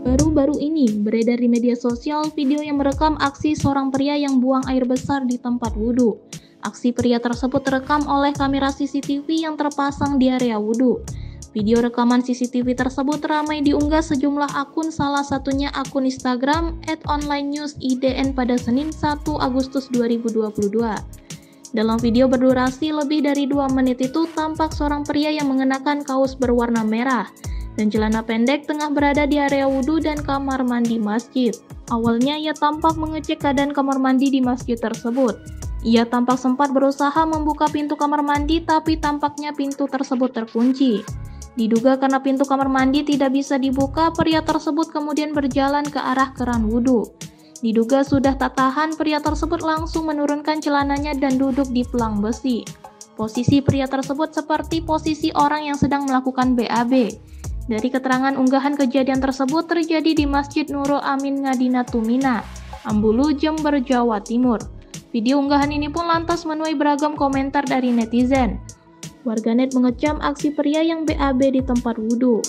Baru-baru ini beredar di media sosial video yang merekam aksi seorang pria yang buang air besar di tempat wudhu. Aksi pria tersebut terekam oleh kamera CCTV yang terpasang di area wudhu. Video rekaman CCTV tersebut ramai diunggah sejumlah akun, salah satunya akun Instagram @onlinenews_idn pada Senin 1 Agustus 2022. Dalam video berdurasi lebih dari 2 menit itu tampak seorang pria yang mengenakan kaos berwarna merah dan celana pendek tengah berada di area wudhu dan kamar mandi masjid. Awalnya ia tampak mengecek keadaan kamar mandi di masjid tersebut. Ia tampak sempat berusaha membuka pintu kamar mandi, tapi tampaknya pintu tersebut terkunci. Diduga karena pintu kamar mandi tidak bisa dibuka, pria tersebut kemudian berjalan ke arah keran wudhu. Diduga sudah tak tahan, pria tersebut langsung menurunkan celananya dan duduk di pelang besi. Posisi pria tersebut seperti posisi orang yang sedang melakukan BAB. Dari keterangan unggahan, kejadian tersebut terjadi di Masjid Nurul Amin Ngadina Tumina, Ambulu, Jember, Jawa Timur. Video unggahan ini pun lantas menuai beragam komentar dari netizen. Warganet mengecam aksi pria yang BAB di tempat wudhu.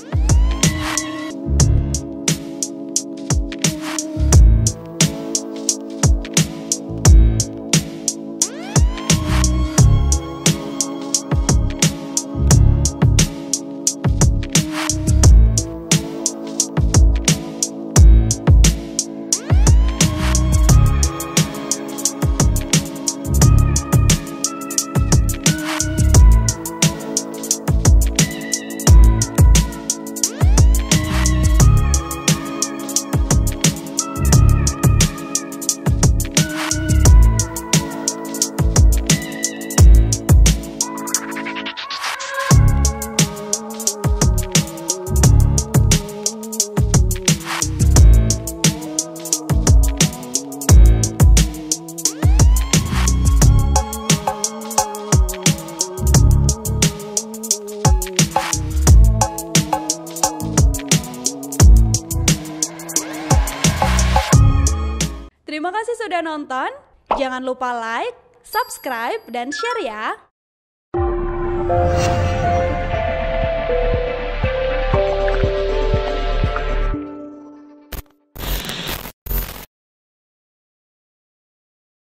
Terima kasih sudah nonton. Jangan lupa like, subscribe, dan share ya.